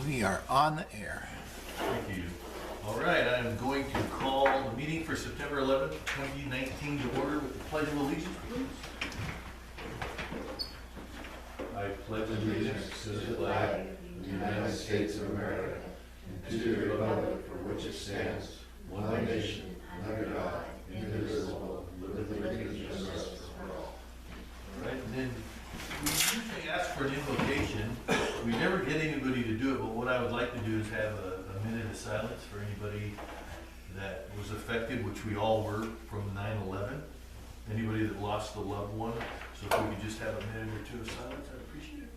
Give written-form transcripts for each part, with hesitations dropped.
We are on the air. Thank you. All right, I am going to call the meeting for September 11th, 2019 to order with the Pledge of Allegiance, please. I pledge allegiance to the flag of the United States of America, and to the republic for which it stands, one nation, under God, indivisible, with liberty and justice for all. All right, and then we usually ask for an invocation. We never get anybody to do it, but what I would like to do is have a minute of silence for anybody that was affected, which we all were from 9/11. Anybody that lost a loved one. So if we could just have a minute or two of silence, I'd appreciate it.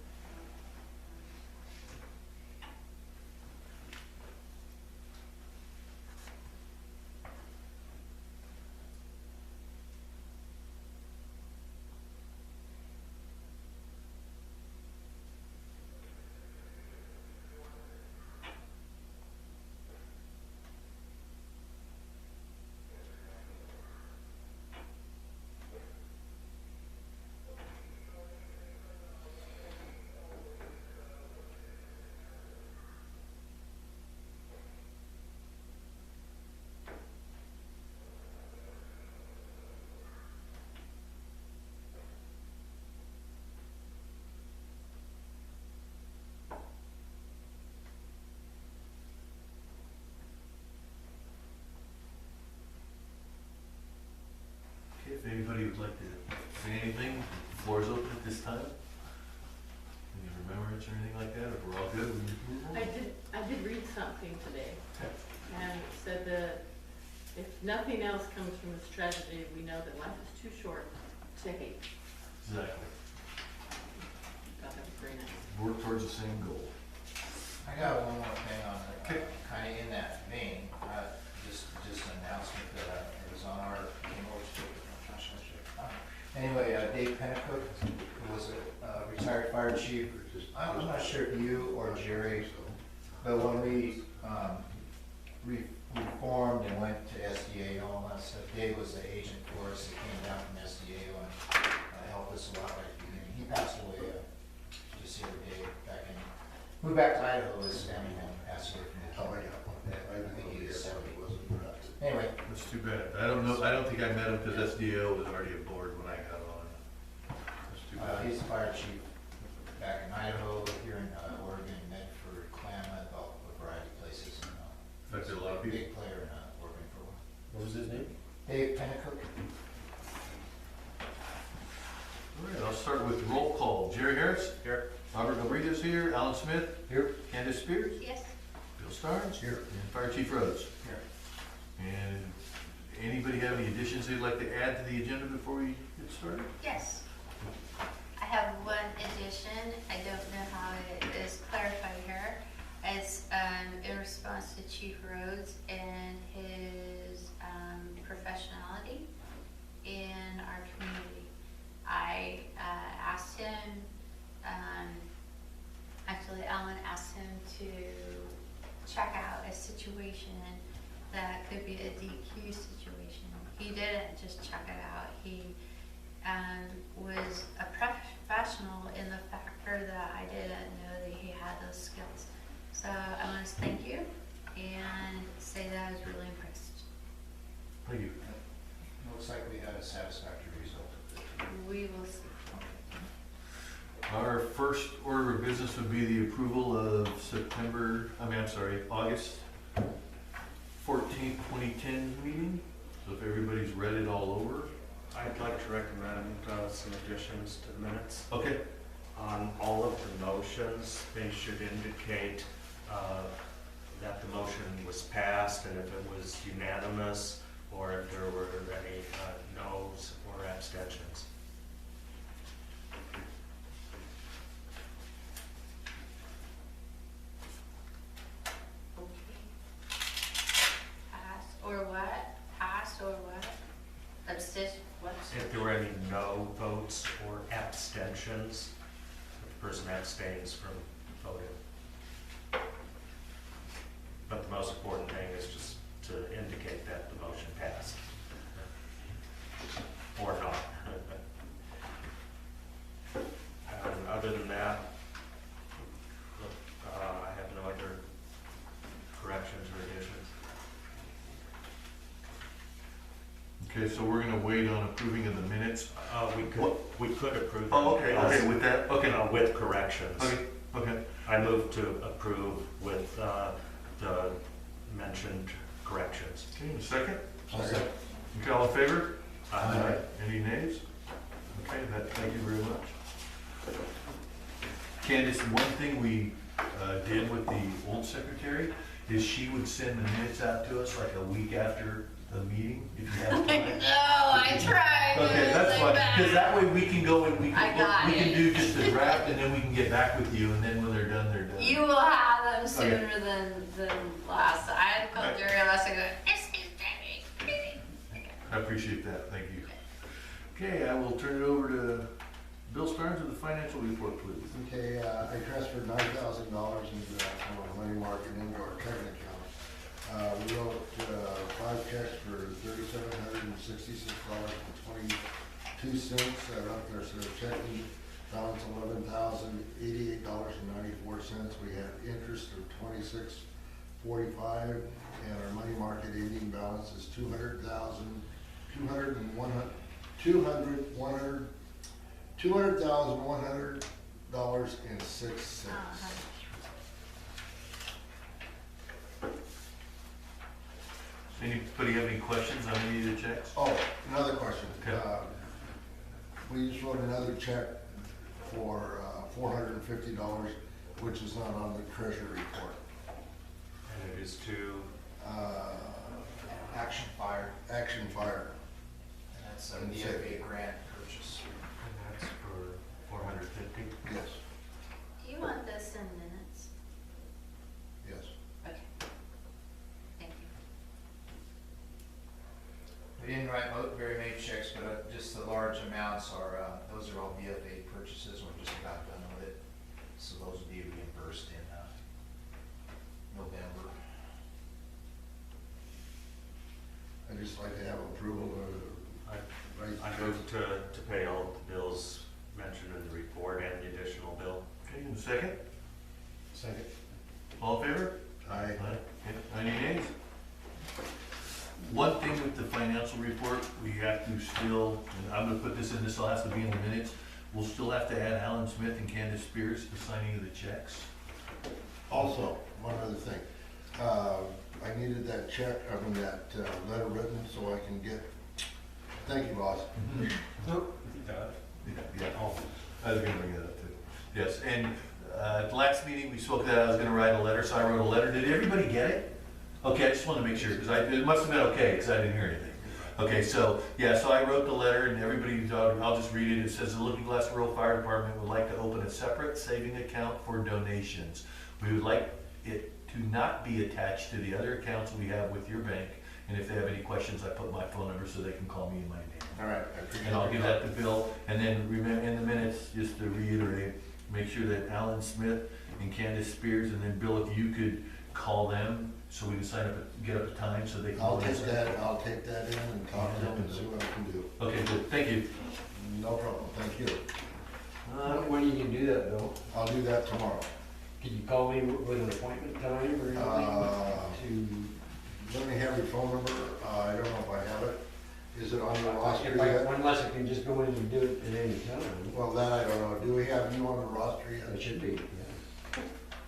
Okay, if anybody would like to say anything, the floor is open at this time. Any remembrance or anything like that, if we're all good, we can move on. I did read something today, and it said that if nothing else comes from this tragedy, we know that life is too short to hate. Exactly. Thought that was very nice. Work towards the same goal. I got one more thing on the, Okay. kind of in that vein, just an announcement that it was on our, came over to, anyway, Dave Pennicook, who was a retired fire chief. I'm not sure if you or Jerry, but when we reformed and went to SDA and all that stuff, Dave was the agent for us that came down from SDA and helped us a lot right at the beginning. He passed away just the other day moved back to Idaho as family member, passed away from the I think he is 70. Anyway. That's too bad. I don't know, I don't think I met him because SDO was already aboard when I got on. That's too bad. He's the fire chief back in Idaho, here in Oregon, Medford, Klamath, a variety of places. Affected a lot of people. Big player in Oregon for a while. What was his name? Dave Pennicook. All right, I'll start with roll call. Jerry Harris? Here. Robert Rodriguez here. Alan Smith? Here. Candace Spears? Yes. Bill Starnes? Here. And Fire Chief Rhodes? Here. And anybody have any additions they'd like to add to the agenda before we get started? Yes. I have one addition. I don't know how it is clarified here. It's in response to Chief Rhodes and his professionality in our community. I asked him, actually Alan asked him to check out a situation that could be a DQ situation. He didn't just check it out. He was a professional in the factor that I didn't know that he had those skills. So I want to thank you and say that I was really impressed. Thank you. Looks like we had a satisfactory result. We will see. Our first order of business would be the approval of August 14th, 2010 meeting. So if everybody's read it all over. I'd like to recommend some additions to the minutes. Okay. On all of the motions, they should indicate that the motion was passed and if it was unanimous or if there were any no's or abstentions. Pass or what? Pass or what? Abstention? What? If there were any no votes or abstentions, if the person abstains from voting. But the most important thing is just to indicate that the motion passed. Or not. Other than that, I have no other Okay, so we're gonna wait on approving of the minutes. We could approve. Oh, them okay, as, with that, okay, with corrections. okay. I move to approve with the mentioned corrections. Okay, a second? Second. Okay, all in favor? Aye. Any nays? Okay, thank you very much. Candace, one thing we did with the old secretary is she would send the minutes out to us like a week after the meeting, if you have time. No, I tried. Okay, that's fine, because that way we can go and we I got can it. do just a draft and then we can get back with you, and then when they're done, they're done. You will have them Okay. sooner than last. I called Right. Jerry last and go, excuse me. I appreciate that, thank you. Okay, I will turn it over to Bill Starnes with the financial report, please. Okay, I transferred $9,000 into that money market into our checking account. We wrote 5 checks for $3,766.22. That left our checking balance $11,088.94. We had interest of $26.45, and our money market ending balance is $200,100.06. Anybody have any questions on any of the checks? Oh, another question. Okay. We just wrote another check for $450, which is not on the treasury report. And it is to, Action Fire, Action Fire. and that's a VFA grant purchase. and that's for 450. Yes, Do you want this in minutes? yes. Okay. Thank you. We didn't write very many checks, but just the large amounts are, those are all VFA purchases, we're just about done with it. So those will be reimbursed in November. I'd just like to have approval of, I right. move to pay all the bills mentioned in the report and the additional bill. Okay, and a second? Second. All in favor? Aye. Okay, any nays? One thing with the financial report, we have to still, and I'm gonna put this in, this all has to be in the minutes, we'll still have to add Alan Smith and Candace Spears to signing of the checks. Also, one other thing. I needed that check, that letter written so I can get, thank you, boss. Yeah, oh, I was gonna bring that up too. Yes, and, at the last meeting, we spoke that I was gonna write a letter, so I wrote a letter. Did everybody get it? Okay, I just wanted to make sure, because it must have been okay, because I didn't hear anything. Okay, so, yeah, so I wrote the letter, and everybody, I'll just read it. It says, the Lookingglass Rural Fire Department would like to open a separate saving account for donations. We would like it to not be attached to the other accounts we have with your bank, and if they have any questions, I put my phone number so they can call me in my name. All right, I appreciate it. And I'll give that to Bill, and then remember, in the minutes, just to reiterate, make sure that Alan Smith and Candace Spears, and then Bill, if you could call them, so we can sign up, get up a time, so they can. I'll take that in and talk to them and see what I can do. Okay, good, thank you. No problem, thank you. When you can do that, Bill? I'll do that tomorrow. Can you call me with an appointment time or anything? Let me have your phone number. I don't know if I have it. Is it on your roster If yet? unless I can just go in and do it at any time. Well, that I don't know. Do we have you on the roster yet? It should be, yeah.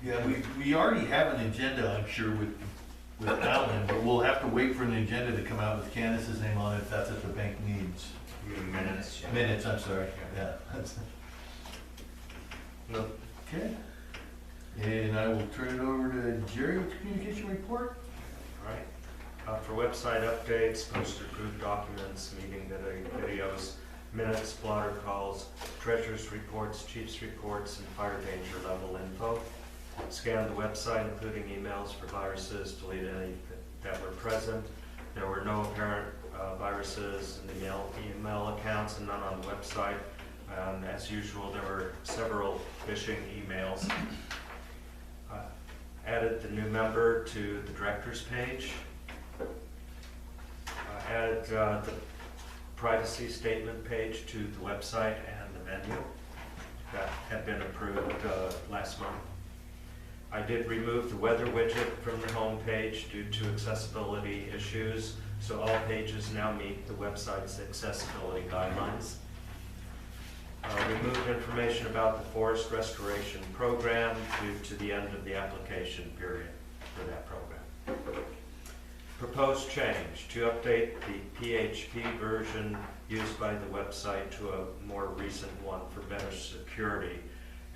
Yeah, we already have an agenda, I'm sure, with Alan, but we'll have to wait for an agenda to come out with Candace's name on it, if that's what the bank needs. Minutes. Minutes, I'm sorry, yeah. No. Okay, and I will turn it over to Jerry with the communication report. All right. For website updates, posted approved documents, meeting videos, minutes, blotter calls, treasurer's reports, chief's reports, and fire danger level info. Scanned the website, including emails for viruses, deleted any that were present. There were no apparent viruses in the email accounts and none on the website. As usual, there were several phishing emails. Added the new member to the director's page. Added the privacy statement page to the website and the menu. That had been approved last month. I did remove the weather widget from the home page due to accessibility issues, So all pages now meet the website's accessibility guidelines. Removed information about the forest restoration program due to the end of the application period for that program. Proposed change to update the PHP version used by the website to a more recent one for better security.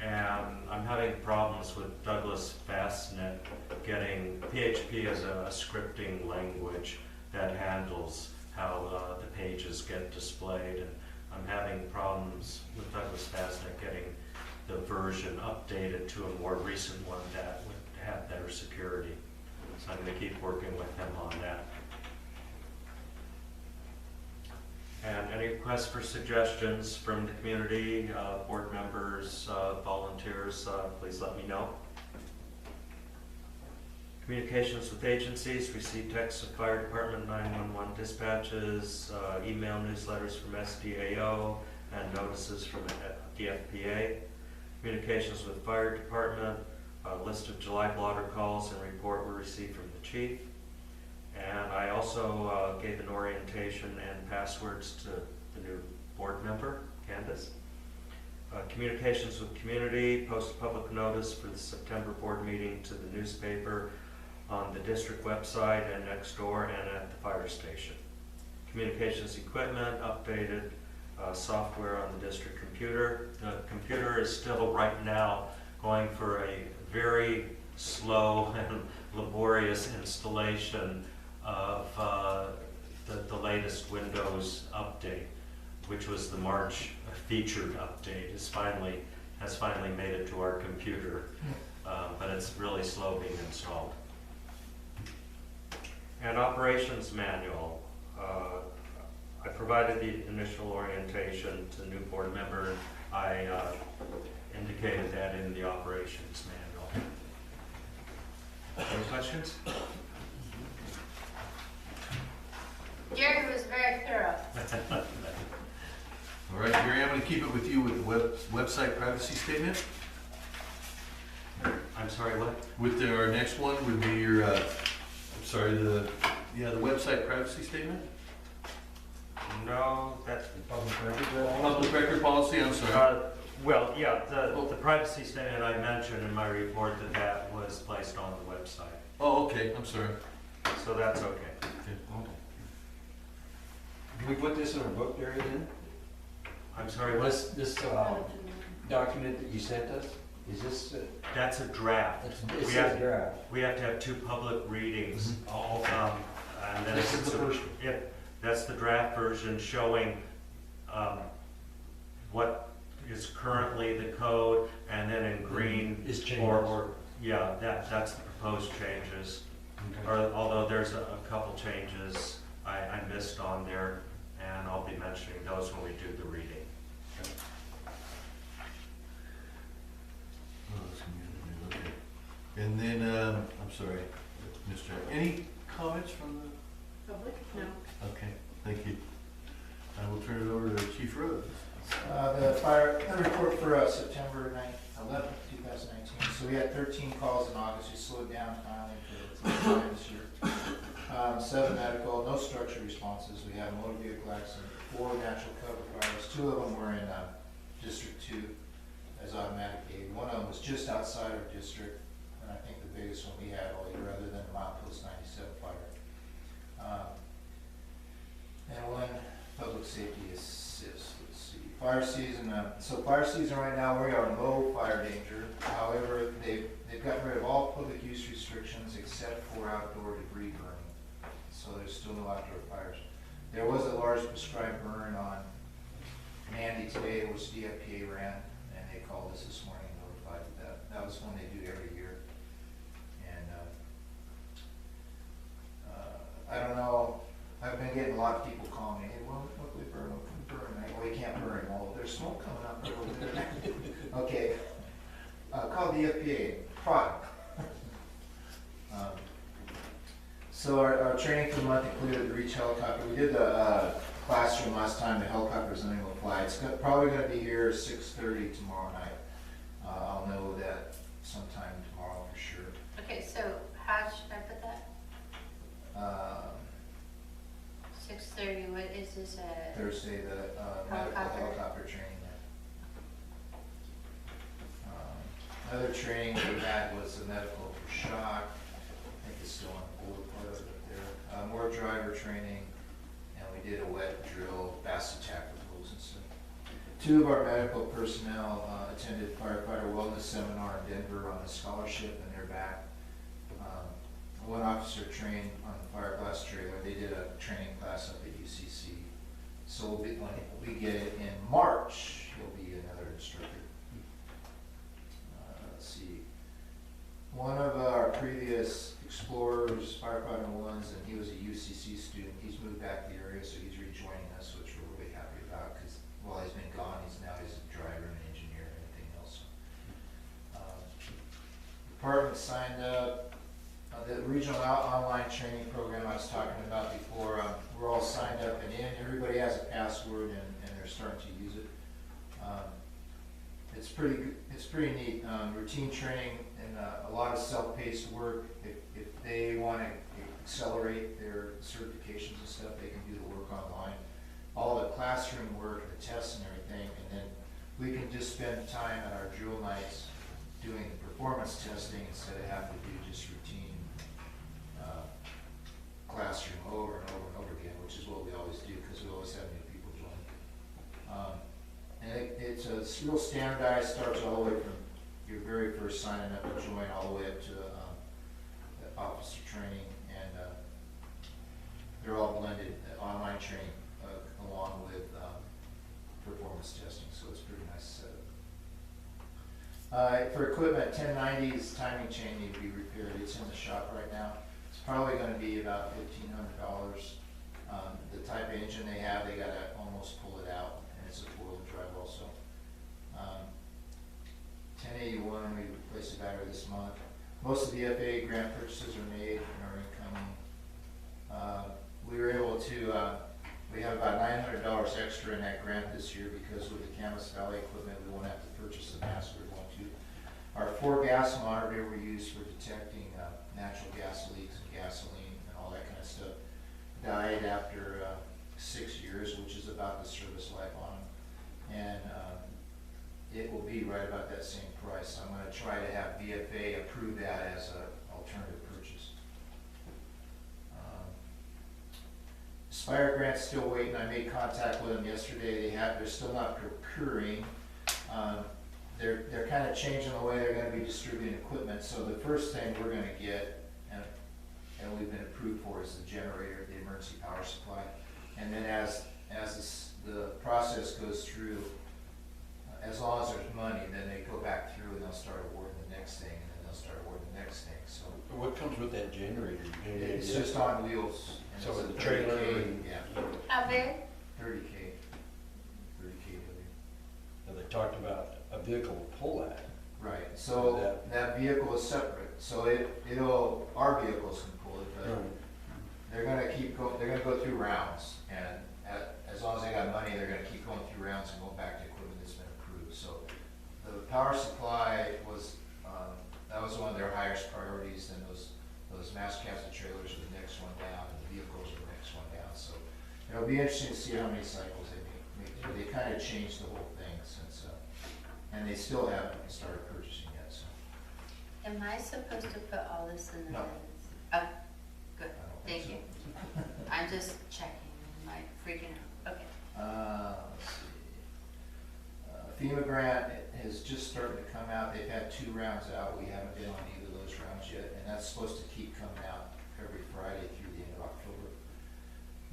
And I'm having problems with Douglas Fastnet getting, PHP as a scripting language that handles how the pages get displayed. And I'm having problems with Douglas Fastnet getting the version updated to a more recent one that would have better security. So I'm going to keep working with them on that. And any requests for suggestions from the community, board members, volunteers, please let me know. Communications with agencies, receive texts of fire department 911 dispatches, email newsletters from SDAO, and notices from the FPA. Communications with fire department, a list of July blotter calls and report were received from the chief. And I also gave an orientation and passwords to the new board member, Candace. Communications with community, post a public notice for the September board meeting to the newspaper, on the district website and next door and at the fire station. Communications equipment, updated software on the district computer. The computer is still right now going for a very slow and laborious installation of the latest Windows update, which was the March featured update, has finally made it to our computer, but it's really slow being installed. And operations manual. I provided the initial orientation to the new board member. I indicated that in the operations manual. Any questions? Gary was very thorough. All right, Gary, I'm going to keep it with you with the website privacy statement. I'm sorry, what? With our next one would be your, the website privacy statement? No, that's Public record policy, I'm sorry. well, yeah, the privacy statement I mentioned in my report that was placed on the website, Oh, okay, I'm sorry. so that's okay. Can we put this in our book there then? I'm sorry, what? This document that you sent us, is this, That's a draft. it says draft? We have to have two public readings. And then This is it's the first one. Yeah, that's the draft version showing what is currently the code, and then in green Is changes. yeah, that's the proposed changes. Okay. Or although there's a couple changes I missed on there, and I'll be mentioning those when we do the reading. Oh, that's gonna be okay. And then, I'm sorry, Mr. Any comments from the? Public? No. Okay, thank you. I will turn it over to Chief Rhodes. The fire report for September 11th, 2019. So we had 13 calls in August. We slowed down finally for the third time this year. 7 medical, no structure responses. We had a motor vehicle accident, 4 natural cover fires. 2 of them were in District 2 as automatic aid. One of them was just outside our district, and I think the biggest one we had all year, other than the Mount Post 97 fire. And 1 public safety assist. Let's see, fire season. So fire season right now, we are in low fire danger. However, they've gotten rid of all public use restrictions except for outdoor debris burning. So there's still no outdoor fires. There was a large prescribed burn on Mandy today, which the FPA ran, and they called us this morning and notified that. That was one they do every year. And I don't know, I've been getting a lot of people calling me, hey, what can we burn, what can we burn? Well, we can't burn, well, there's smoke coming up over there. Okay, call the FPA, product. So our training for the month included the Reach helicopter. We did the classroom last time, the helicopter's unable to fly. It's probably gonna be here 6:30 tomorrow night. I'll know that sometime tomorrow for sure. Okay, so how should I put that? is it? Thursday, the medical Helicopter. helicopter training there. Another training we had was the medical for shock. I think it's still on the board part of it there. More driver training, and we did a wet drill, fast attack with hose and stuff. 2 of our medical personnel attended firefighter wellness seminar in Denver on the scholarship, and they're back. 1 officer trained on the fiberglass trailer. They did a training class up at UCC. So when we get it in March, he'll be another instructor. Let's see. One of our previous explorers, firefighter ones, and he was a UCC student. He's moved back to the area, so he's rejoining us, which we're really happy about, because while he's been gone, he's a driver and an engineer and everything else. Department signed up. The regional online training program I was talking about before, we're all signed up and in. Everybody has a password, and they're starting to use it. It's pretty neat. Routine training and a lot of self-paced work. If they want to accelerate their certifications and stuff, they can do the work online. All the classroom work, the tests and everything, and then we can just spend time at our drill nights doing performance testing instead of having to do just routine classroom over and over and over again, which is what we always do, because we always have new people join. And it's real standardized, starts all the way from your very first signing up to join, all the way up to the officer training, and they're all blended, online training along with performance testing, so it's a pretty nice setup. For equipment, 1090's timing chain need to be repaired. It's in the shop right now. It's probably going to be about $1,500. The type of engine they have, they got to almost pull it out, and it's a 4-wheel drive also. 1081, we replaced the battery this month. Most of the FAA grant purchases are made and are incoming. We were able to, we have about $900 extra in that grant this year, because with the Camas Valley equipment, we won't have to purchase the mask we're going to. Our 4 gas monitor we use for detecting natural gas leaks and gasoline and all that kind of stuff died after 6 years, which is about the service life on them. And it will be right about that same price. I'm going to try to have BFA approve that as an alternative purchase. Spire grant's still waiting. I made contact with them yesterday. They're still not procuring. They're kind of changing the way they're going to be distributing equipment. So the first thing we're going to get, and we've been approved for, is the generator, the emergency power supply. And then as the process goes through, as long as there's money, then they go back through and they'll start awarding the next thing, and then they'll start awarding the next thing. So What comes with that generator? it's just on wheels. And So it's a the trailer 30K, and- yeah, How big? 30K W. Now, they talked about a vehicle will pull that. Right, so that vehicle is separate, so our vehicles can pull it, but they're gonna they're gonna go through rounds, and as long as they got money, they're gonna keep going through rounds and go back to equipment that's been approved. So the power supply was, that was one of their highest priorities. Then those mass capture trailers are the next one down, and the vehicles are the next one down. So it'll be interesting to see how many cycles they make through. They kind of changed the whole thing since, and they still haven't started purchasing yet, so. Am I supposed to put all this in the No. minutes? Oh, good, I don't thank think you. so. I'm just checking, I'm like freaking out, okay. Let's see. FEMA grant is just starting to come out. They've had 2 rounds out. We haven't been on either of those rounds yet, and that's supposed to keep coming out every Friday through the end of October.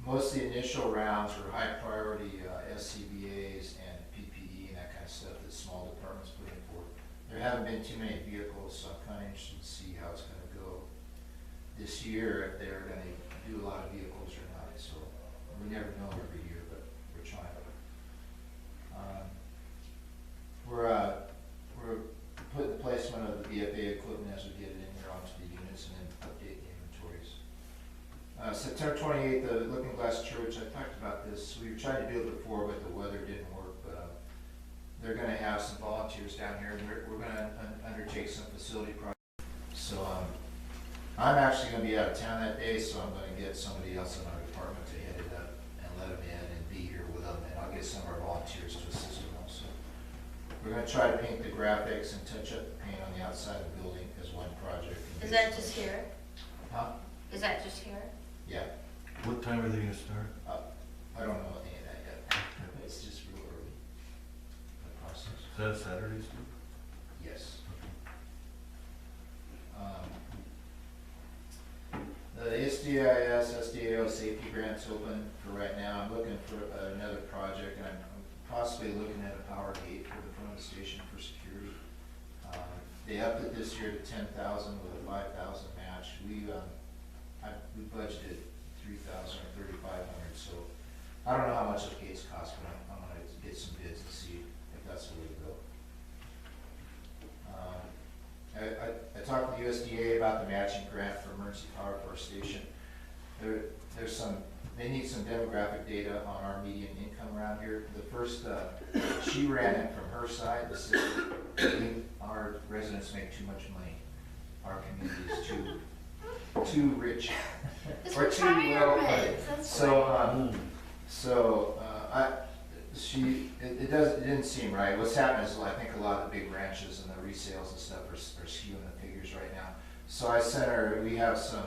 Most of the initial rounds were high priority SCBAs and PPE and that kind of stuff that small departments put in for. There haven't been too many vehicles, so I'm kind of interested to see how it's going to go this year, if they're going to do a lot of vehicles or not. So we never know every year, but we're trying. We're putting the placement of the BFA equipment as we get it in here onto the units, and then update the inventories. September 28th, the Lookingglass Church, I talked about this. We tried to do it before, but the weather didn't work. But they're going to have some volunteers down here, and we're going to undertake some facility projects. So I'm actually going to be out of town that day, so I'm going to get somebody else in our department to head it up and let them in, and get some of our volunteers to assist with them, so. We're gonna try to paint the graphics and touch up the paint on the outside of the building as one project. Is that just here? Huh? Is that just here? Yeah, What time are they gonna start? I don't know any of that yet. It's just real early, the process. Is that Saturday, Steve? Yes. The SDIS, SDAO safety grant's open for right now. I'm looking for another project, and I'm possibly looking at a power gate for the front of the station for security. They upped it this year to 10,000 with a 5,000 match. We budgeted 3,000 or 3,500, so I don't know how much those gates cost, but I'm gonna get some bids to see if that's the way to go. I talked to the USDA about the matching grant for emergency power for our station. They need some demographic data on our median income around here. The first, she ran it from her side, the city, our residents make too much money. Our community is too rich. It's Or too well retirement, funded. that's So, it didn't seem right. What's happening is, I think a lot of the big ranches and the resales and stuff are skewing the figures right now. So I sent her, we have some,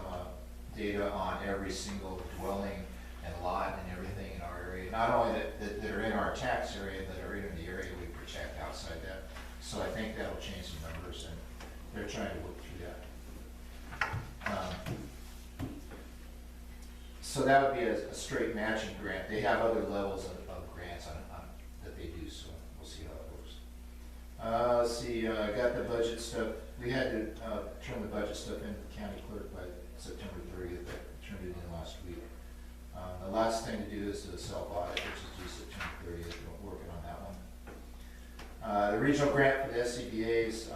data on every single dwelling and lot and everything in our area. Not only that are in our tax area, that are in the area we protect outside that. So I think that'll change some numbers, and they're trying to work through that. So that would be a straight matching grant. They have other levels of grants that they do, so we'll see how it works. Let's see, I got the budget stuff. We had to turn the budget stuff in to the county clerk by September 30th. I turned it in last week. The last thing to do is the self-audit, which is due September 30th. We're working on that one. The regional grant for the SCBA's,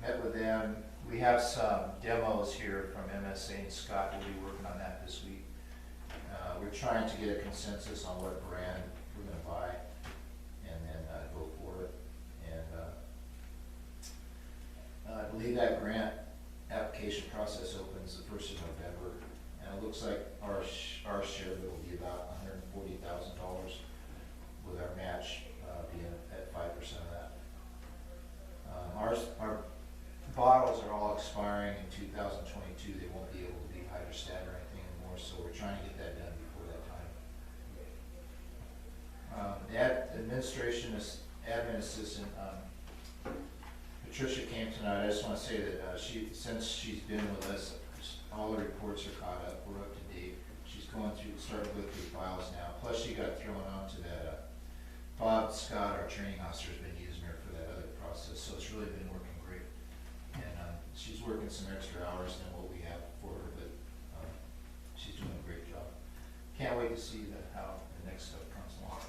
met with them. We have some demos here from MSA, and Scott will be working on that this week. We're trying to get a consensus on what brand we're gonna buy, and then go for it. And I believe that grant application process opens the 1st of November, and it looks like our share of it will be about $140,000, with our match being at 5% of that. Our bottles are all expiring in 2022. They won't be able to be hydrostat or anything anymore, so we're trying to get that done before that time. The admin assistant, Patricia came tonight. I just want to say that since she's been with us, all the reports are caught up. We're up to date. She's starting to go through files now. Plus, she got thrown onto that. Bob Scott, our training officer, has been using her for that other process, so it's really been working great. And she's working some extra hours than what we have for her, but she's doing a great job. Can't wait to see how the next stuff comes along.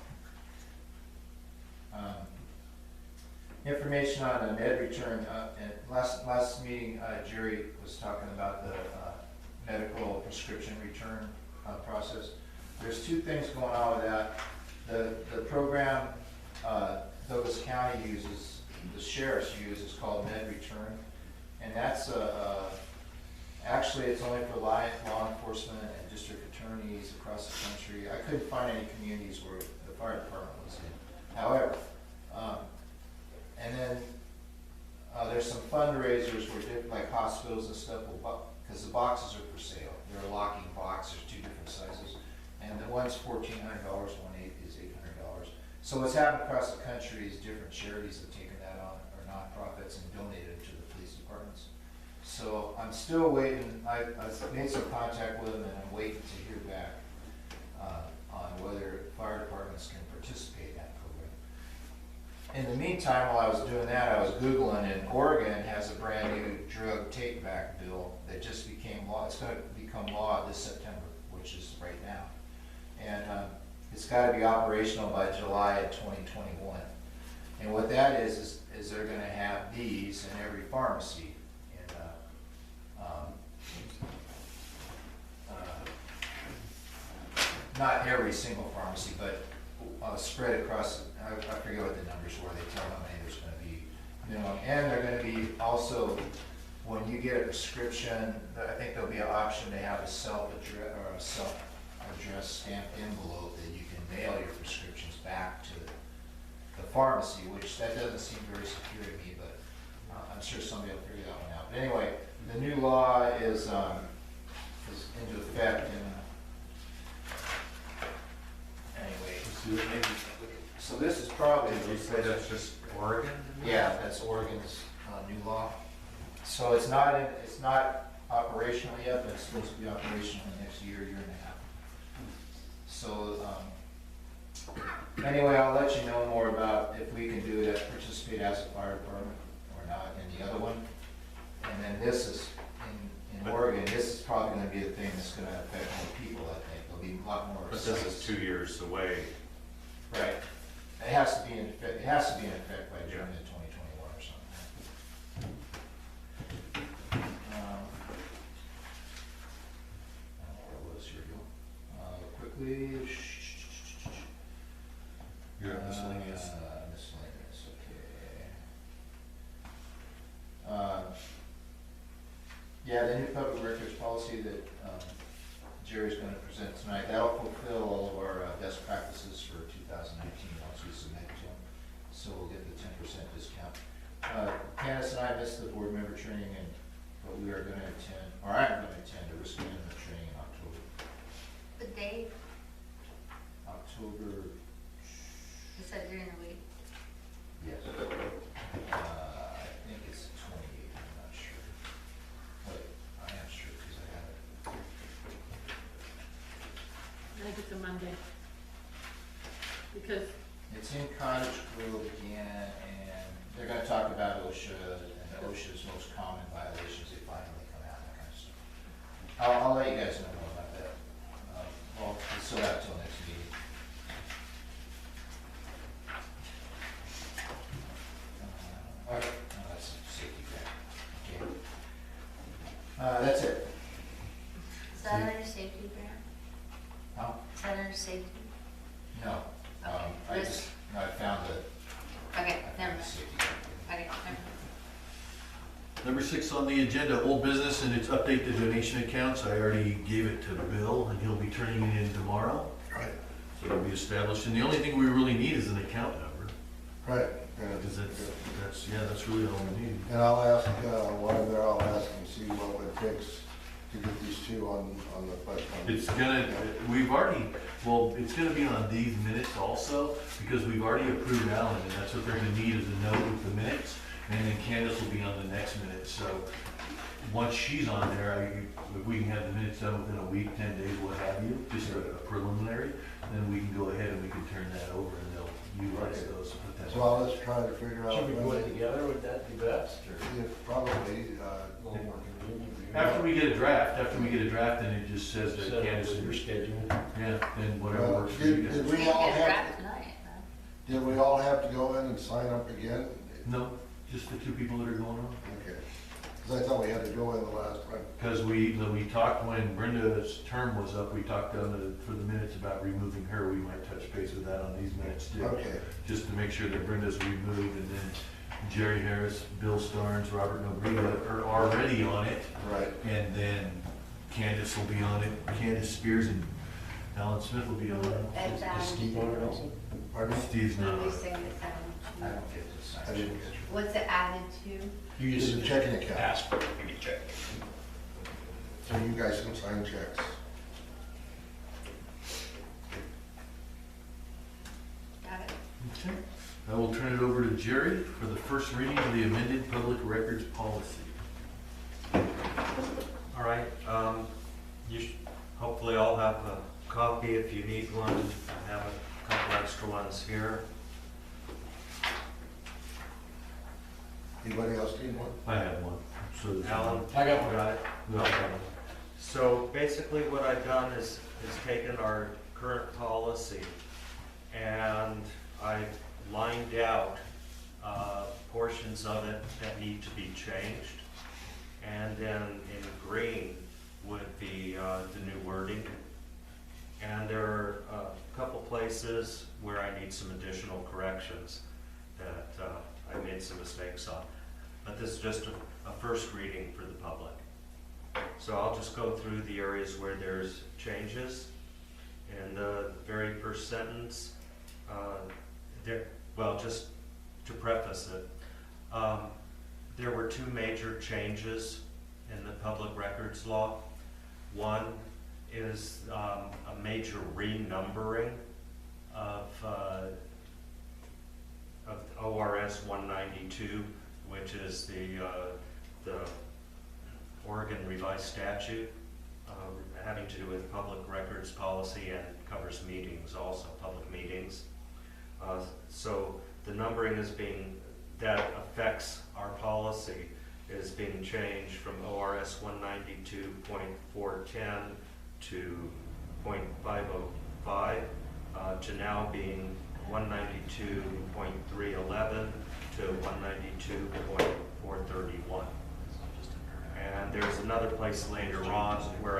Information on the med return, and last meeting, Jerry was talking about the medical prescription return process. There's two things going on with that. The program Douglas County uses, the sheriffs use, is called Med Return, and that's actually it's only for law enforcement and district attorneys across the country. I couldn't find any communities where the fire department was in. However, and then there's some fundraisers where like hospitals and stuff will, because the boxes are for sale. They're a locking box. There's two different sizes, and the one's $1,400. One is $800. So what's happened across the country is different charities have taken that on, or nonprofits, and donated it to the police departments. So I'm still waiting. I've made some contact with them, and I'm waiting to hear back on whether fire departments can participate in that program. In the meantime, while I was doing that, I was Googling, and Oregon has a brand new drug take-back bill that just became law. It's going to become law this September, which is right now. And it's got to be operational by July of 2021. And what that is they're going to have these in every pharmacy. Not every single pharmacy, but spread across, I forget what the numbers were. They tell how many there's going to be minimum. And they're going to be also, when you get a prescription, I think there'll be an option to have a self-address, or a self, address stamped envelope that you can mail your prescriptions back to the pharmacy, which that doesn't seem very secure to me, but I'm sure somebody will figure that one out. But anyway, the new law is into effect in, anyway. So this is probably. Did you say that's just Oregon? Yeah, that's Oregon's new law. So it's not operational yet, but it's supposed to be operational in the next year, year and a half. So, anyway, I'll let you know more about if we can do it, participate as a fire department or not in the other one. And then this is, in Oregon, this is probably gonna be the thing that's gonna affect more people, I think. There'll be a lot more. But this is 2 years away. Right. It has to be in effect, by June of 2021 or something. Where was your deal? Quickly. You're at miscellaneous. Miscellaneous, okay. Yeah, the new public records policy that Jerry's gonna present tonight, that'll fulfill all of our best practices for 2019 once we submit to them. So we'll get the 10% discount. Candace and I missed the board member training, but we are gonna attend, or I'm gonna attend a risk management training in October. The date, October, you said during the week. yes. I think it's 28th, I'm not sure. Wait, I am sure because I have it. I think it's a Monday. Because, It's in Cottage Grove again, and they're gonna talk about OSHA and OSHA's most common violations they find when they come out, that kind of stuff. I'll let you guys know more about that. Well, we still have till next meeting. Okay, no, that's a safety grant. Okay. That's it. Is that under safety grant? Huh? Is that under safety? No, I found the, Okay, I never found the mind. safety grant. Okay, never mind. Number 6 on the agenda, old business, and it's update the donation accounts. I already gave it to Bill, and he'll be turning it in tomorrow. Right, So it'll be established, and the only thing we really need is an account number, right. because that's really all we need. And I'll ask, while I'm there, I'll ask and see what it takes to get these two on the budget. It's gonna be on these minutes also, because we've already approved Alan, and that's what they're gonna need is a note with the minutes, and then Candace will be on the next minute, so once she's on there, if we can have the minutes done within a week, 10 days, what have you, just a preliminary, then we can go ahead and we can turn that over, and they'll utilize those, and put that. So I'll just try to figure out. Should we put it together, would that be best, or? Yeah, probably, A little more convenient for you? After we get a draft, then it just says that Set up Candace, with your schedule. yeah, then whatever Well, works for you guys. did We we can all get a have, draft tonight, huh? did we all have to go in and sign up again? No, just the 2 people that are going on. Okay, because I thought we had to go in the last time. Because we talked, when Brenda's term was up, we talked for the minutes about removing her. We might touch base with that on these minutes too. Okay, Just to make sure that Brenda's removed, and then Jerry Harris, Bill Starnes, Robert Nobrega are already on it. right. And then Candace will be on it, Candace Spears and Alan Smith will be on it. And, Is Steve on it also? Pardon me? Steve's not When we on it. say it's I added don't get this. I didn't get to, what's it added to? You It's a checking account, ask for it, you can check. so you guys can sign checks. Got it. Okay. I will turn it over to Jerry for the first reading of the amended public records policy. All right, you hopefully all have a copy if you need one. I have a couple extra ones here. Anybody else need one? I have one. So does Alan? I got one. Got it? No. So basically what I've done is taken our current policy and I've lined out portions of it that need to be changed. And then in green would be the new wording. And there are a couple places where I need some additional corrections that I made some mistakes on. But this is just a first reading for the public. So I'll just go through the areas where there's changes. In the very first sentence, just to preface it, there were two major changes in the public records law. One is a major renumbering of ORS 192, which is the Oregon Revised Statute having to do with public records policy and covers meetings also, public meetings. So the numbering that affects our policy is being changed from ORS 192.410 to .505 to now being 192.311 to 192.431. And there's another place later on where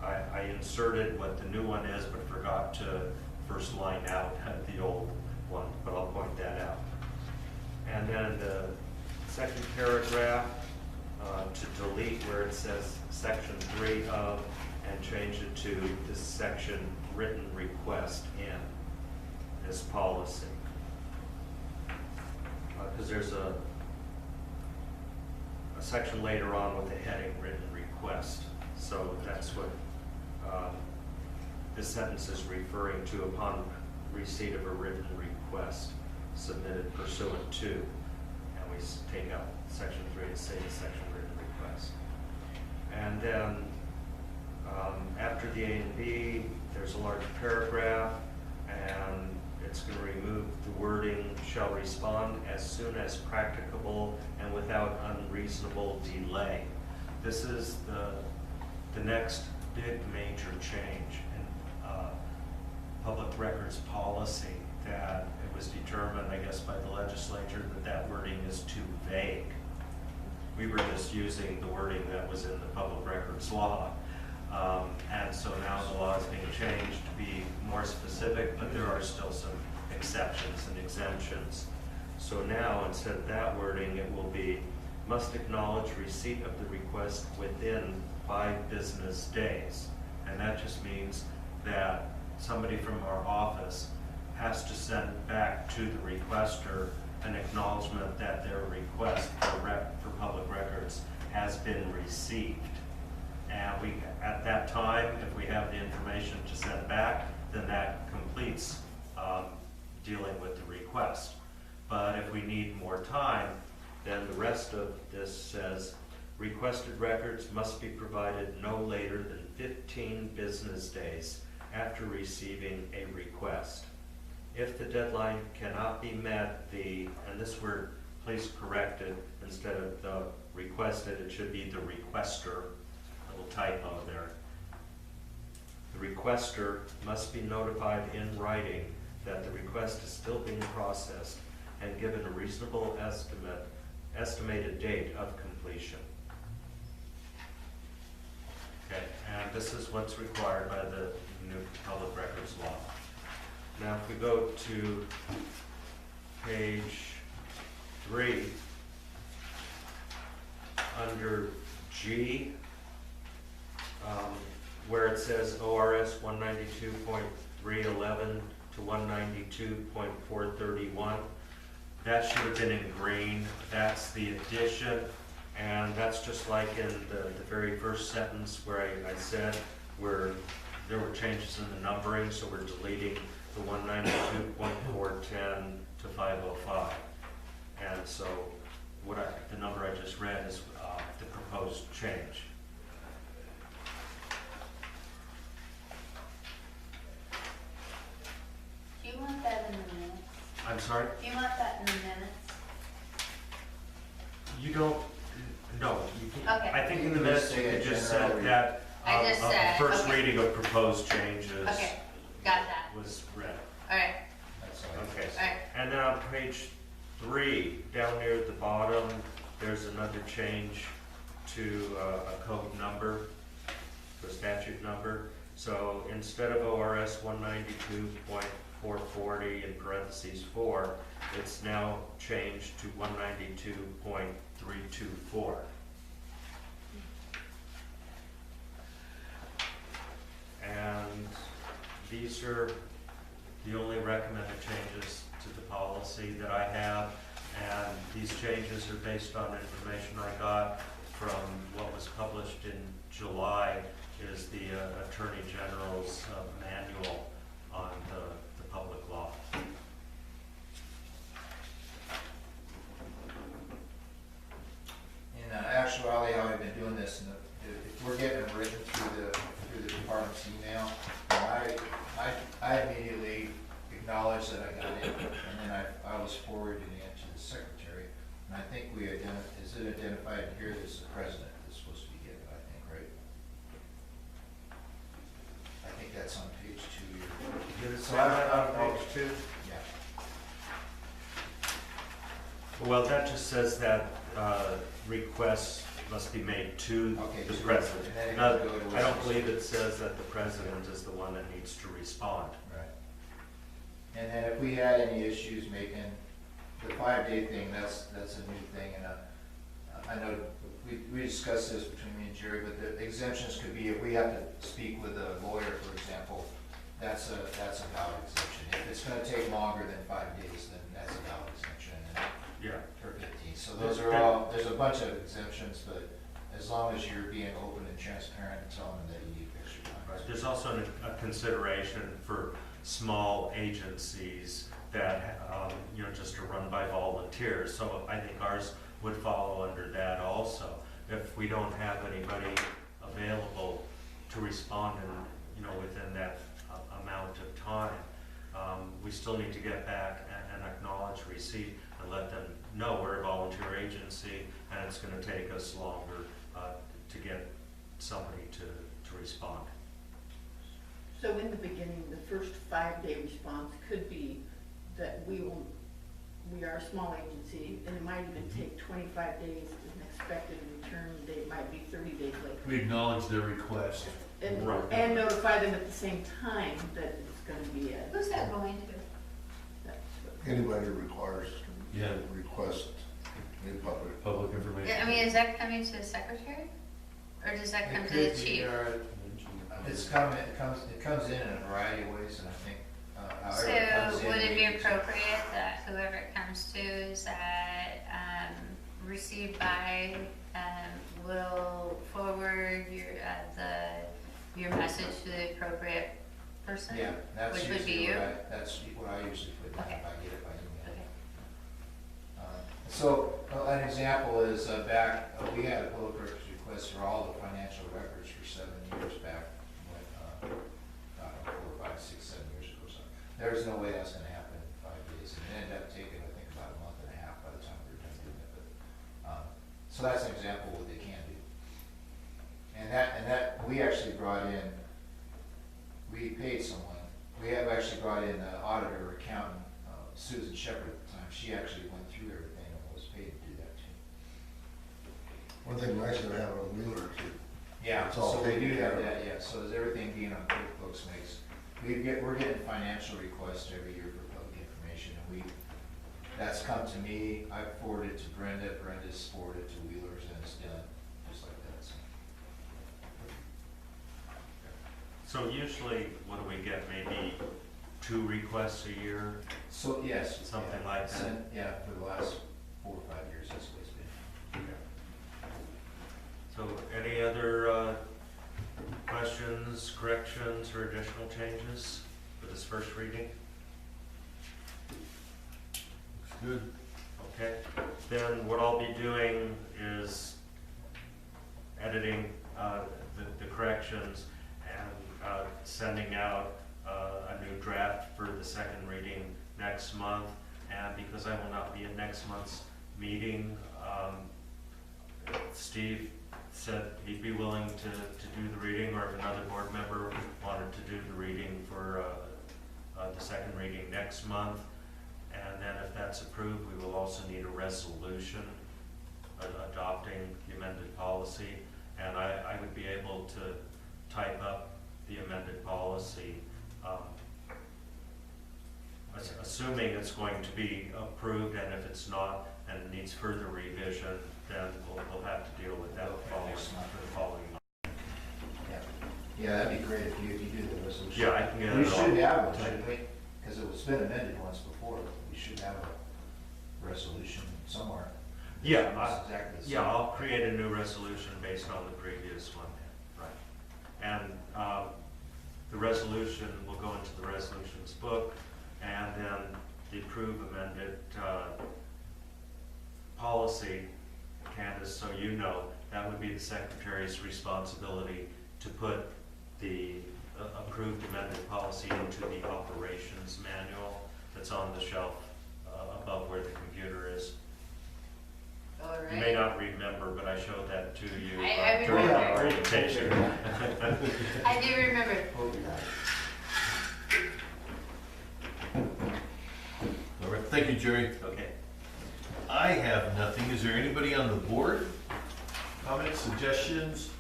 I inserted what the new one is, but forgot to first line out the old one, but I'll point that out. And then the second paragraph, to delete where it says section 3 of, and change it to this section, written request in this policy. Because there's a section later on with the heading written request. So that's what this sentence is referring to, upon receipt of a written request submitted pursuant to. And we take out section 3 to say the section written request. And then after the A and B, there's a large paragraph, and it's going to remove the wording, shall respond as soon as practicable and without unreasonable delay. This is the next big major change in public records policy, that it was determined, I guess, by the legislature that wording is too vague. We were just using the wording that was in the public records law. And so now the law is being changed to be more specific, but there are still some exceptions and exemptions. So now, instead of that wording, it will be, must acknowledge receipt of the request within 5 business days. And that just means that somebody from our office has to send back to the requester an acknowledgement that their request for public records has been received. And we, at that time, if we have the information to send back, then that completes dealing with the request. But if we need more time, then the rest of this says, requested records must be provided no later than 15 business days after receiving a request. If the deadline cannot be met, and this word, please correct it, instead of the requested, it should be the requester. Little typo there. The requester must be notified in writing that the request is still being processed and given a reasonable estimated date of completion. Okay, and this is what's required by the new public records law. Now if we go to page 3, under G, where it says ORS 192.311 to 192.431, that should have been in green. That's the addition, and that's just like in the very first sentence where I said where there were changes in the numbering, so we're deleting the 192.410 to 505. And so the number I just read is the proposed change. Do you want that in the minutes? I'm sorry? Do you want that in the minutes? You don't, no. You can't. Okay. I think in the You minutes just you say could a just general say that I just the said, first okay. reading of proposed changes Okay, got that. was read. All right, That's all. Okay. all right. And then on page 3, down near the bottom, there's another change to a code number, the statute number. So instead of ORS 192.440 in parentheses 4, it's now changed to 192.324. And these are the only recommended changes to the policy that I have. And these changes are based on information I got from what was published in July, is the Attorney General's manual on the public law. In actuality, how I've been doing this, and if we're getting them written through the department's email, I immediately acknowledge that I got it, and then I was forwarding it to the secretary. And I think is it identified here as the president that's supposed to be given, I think, right? I think that's on page 2 here. Did it So say I that don't on know. page 2? Yeah. Well, that just says that requests must be made to Okay, the so- president. and then it Now, can go to I don't what's- believe it says that the president is the one that needs to respond. Right. And then if we had any issues making the 5-day thing, that's a new thing, and I know we discussed this between me and Jerry, but the exemptions could be if we have to speak with a lawyer, for example, that's a valid exemption. If it's gonna take longer than 5 days, then that's a valid exemption, and Yeah. or 15. So those are all, there's a bunch of exemptions, but as long as you're being open and transparent and telling them that you need extra time. Right. There's also a consideration for small agencies that, just are run by volunteers. So I think ours would follow under that also. If we don't have anybody available to respond within that amount of time, we still need to get back and acknowledge receipt and let them know we're a volunteer agency and it's gonna take us longer to get somebody to respond. So in the beginning, the first 5-day response could be that we are a small agency, and it might even take 25 days as an expected return date, might be 30 days later. We acknowledge their request. Right. And notify them at the same time that it's gonna be a. Who's that going to? that's what- Anybody who requires, Yeah. request in public. Public information. Yeah, I mean, is that coming to the secretary? Or does that come It to the could be, chief? it comes in a variety of ways, and I think, however it comes in. So would it be we- appropriate that whoever it comes to is that received by will forward your message to the appropriate person? Yeah, that's Which would be usually you? that's what I usually put down, Okay. if I get it by email. Okay. So, an example is we had a public records request for all the financial records for 7 years back, when, I don't know, 4, 5, 6, 7 years ago. So there was no way that's gonna happen in 5 days, and it ended up taking, I think, about a month and a half by the time we were done doing it, but, so that's an example of what they can do. And that, we actually brought in, we paid someone, we have actually brought in an auditor, accountant, Susan Shepherd at the time, she actually went through everything and was paid to do that too. One thing nice to have on Wheeler too. Yeah, It's all so we taken do care have of. that, yeah, so as everything being on QuickBooks makes, we're getting financial requests every year for public information, and that's come to me, I've forwarded to Brenda, Brenda's forwarded to Wheeler's, and it's done, just like that, so. So usually, what do we get, maybe 2 requests a year? So, yes. Something yeah, like that. Yeah, for the last 4 or 5 years, that's what it's been. So any other questions, corrections, or additional changes for this first reading? Looks good. Okay, then what I'll be doing is editing the corrections and sending out a new draft for the second reading next month. And because I will not be in next month's meeting, Steve said he'd be willing to do the reading, or if another board member wanted to do the reading for the second reading next month. And then if that's approved, we will also need a resolution adopting the amended policy. And I would be able to type up the amended policy, assuming it's going to be approved, and if it's not and it needs further revision, then we'll have to deal with that Okay, following, next month. for the following month. Yeah, that'd be great if you do the resolution. Yeah, I can get We it all. should have one, shouldn't we? Because it was been amended once before, we should have a resolution somewhere. Yeah, It's exactly the same. Yeah, I'll create a new resolution based on the previous one. Right. And the resolution will go into the resolutions book, and then the approved amended policy, Candace, so you know, that would be the secretary's responsibility to put the approved amended policy into the operations manual that's on the shelf above where the computer is. All right. You may not remember, but I showed that to you I during the remember. orientation. I do remember. Oh, yeah. All right, thank you, Jerry. Okay. I have nothing. Is there anybody on the board? Comments, suggestions?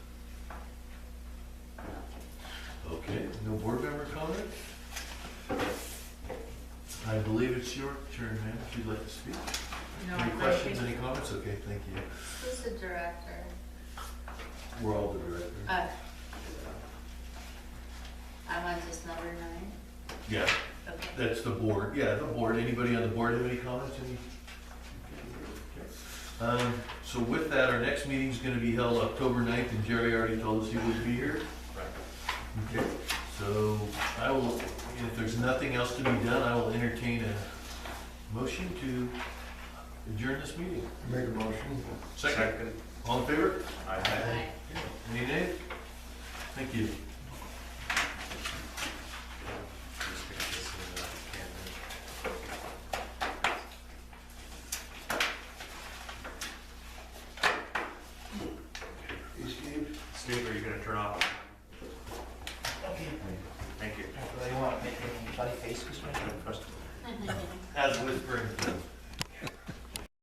Okay, no board member comments? I believe it's your turn, ma'am, if you'd like to speak. No, Any I questions, think- any comments? Okay, thank you. Who's the director? We're all the directors. I'm on just number 9. Yeah, Okay. that's the board. Yeah, the board. Anybody on the board have any comments? So with that, our next meeting's gonna be held October 9th, and Jerry already told us he would be here. Right. Okay, so I will, if there's nothing else to be done, I will entertain a motion to adjourn this meeting. Make a motion. Second. All in favor? Aye. Any nay? Thank you. Just get this in the Candace. Hey, Steve? Steve, are you gonna turn off? Okay. Thank you. Do you want to make any funny faces? As whispering.